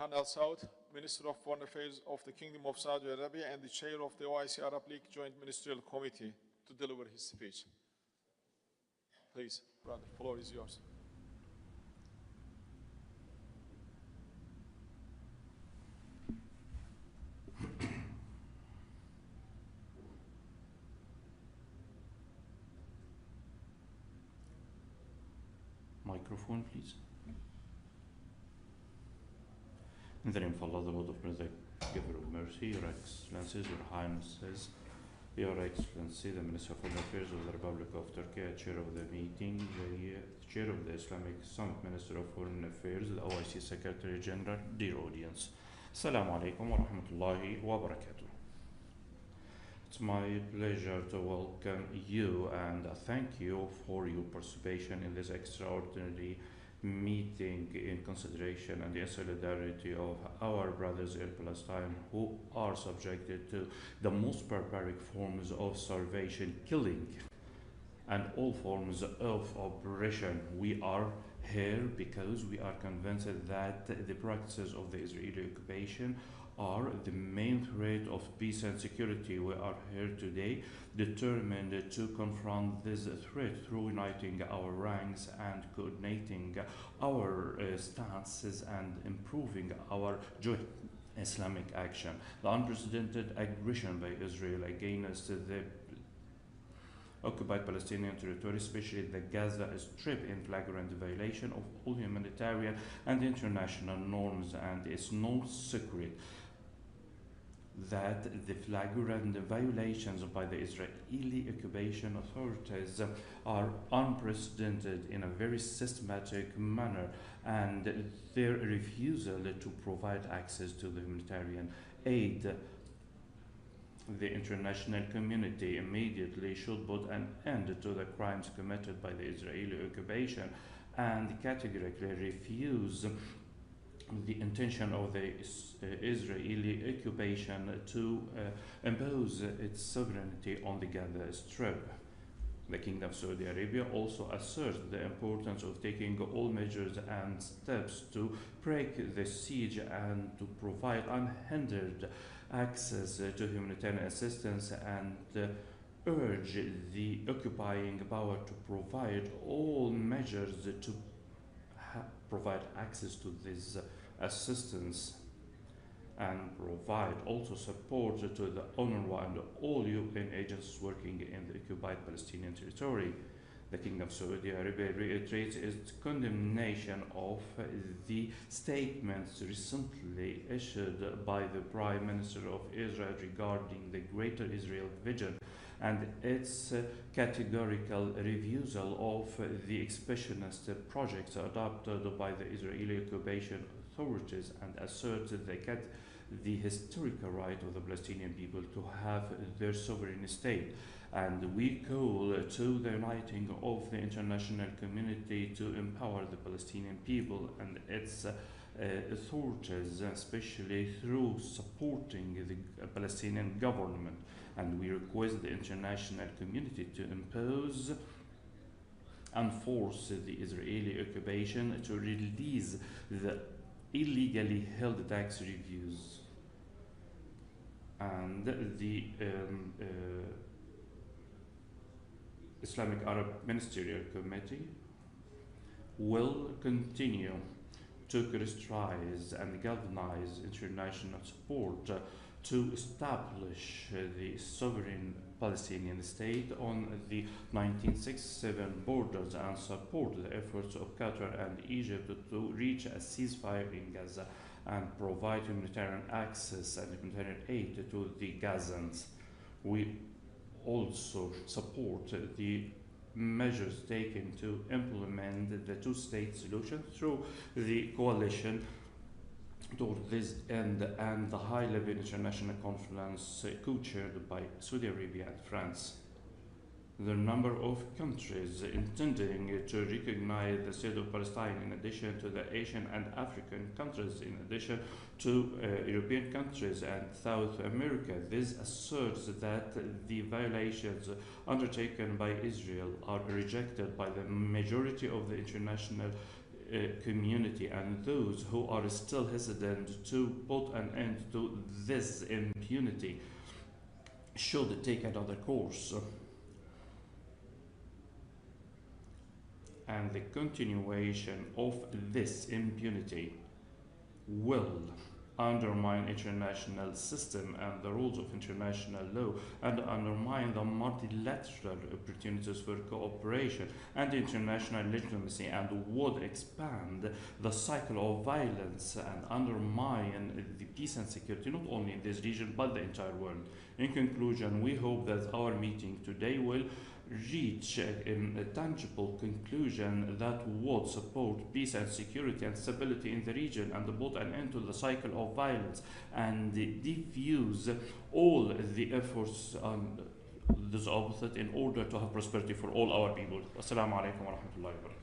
Abdurrahman Al Saud, Minister of Foreign Affairs of the Kingdom of Saudi Arabia and the Chair of the OIC Arab League Joint Ministerial Committee, to deliver his speech. Please, brother, the floor is yours. Microphone, please. In the name of Allah, the Lord of Mercy, Giver of Mercy, Your Excellencies, Your Highnesses, Your Excellency, the Minister of Foreign Affairs of the Republic of Turkey, Chair of the meeting, the Chair of the Islamic Summit, Minister of Foreign Affairs, the OIC Secretary General, dear audience. Assalamu alaikum wa rahmatullahi wa barakatuh. It's my pleasure to welcome you and thank you for your participation in this extraordinary meeting in consideration and the solidarity of our brothers in Palestine who are subjected to the most barbaric forms of starvation, killing, and all forms of oppression. We are here because we are convinced that the practices of the Israeli occupation are the main threat of peace and security. We are here today determined to confront this threat through uniting our ranks and coordinating our stances and improving our joint Islamic action. The unprecedented aggression by Israel against the occupied Palestinian territory, especially the Gaza Strip, in flagrant violation of all humanitarian and international norms, and it's no secret that the flagrant violations by the Israeli occupation authorities are unprecedented in a very systematic manner, and their refusal to provide access to the humanitarian aid. The international community immediately should put an end to the crimes committed by the Israeli occupation and categorically refuse the intention of the Israeli occupation to impose its sovereignty on the Gaza Strip. The Kingdom of Saudi Arabia also asserts the importance of taking all measures and steps to break the siege and to provide unhindered access to humanitarian assistance, and urge the occupying power to provide all measures to provide access to this assistance and provide also support to the UNRWA and all UN agencies working in the occupied Palestinian territory. The Kingdom of Saudi Arabia reiterates its condemnation of the statements recently issued by the Prime Minister of Israel regarding the Greater Israel Vision and its categorical refusal of the expansionist projects adopted by the Israeli occupation authorities, and asserts the historical right of the Palestinian people to have their sovereign state. And we call to the uniting of the international community to empower the Palestinian people and its authorities, especially through supporting the Palestinian government. And we request the international community to impose and force the Israeli occupation to release the illegally held tax reviews. And the Islamic Arab Ministerial Committee will continue to crystallize and galvanize international support to establish the sovereign Palestinian state on the 1967 borders and support the efforts of Qatar and Egypt to reach a ceasefire in Gaza and provide humanitarian access and humanitarian aid to the Gazans. We also support the measures taken to implement the two-state solution through the coalition toward this end and the high-level international conference co-chaired by Saudi Arabia and France. The number of countries intending to recognize the state of Palestine, in addition to the Asian and African countries, in addition to European countries and South America. This asserts that the violations undertaken by Israel are rejected by the majority of the international community, and those who are still hesitant to put an end to this impunity should take another course. And the continuation of this impunity will undermine international system and the rules of international law, and undermine the multilateral opportunities for cooperation and international legitimacy, and would expand the cycle of violence and undermine the peace and security not only in this region but the entire world. In conclusion, we hope that our meeting today will reach a tangible conclusion that would support peace and security and stability in the region, and put an end to the cycle of violence, and defuse all the efforts on this opposite in order to have prosperity for all our people. Assalamu alaikum wa rahmatullahi wa barakatuh.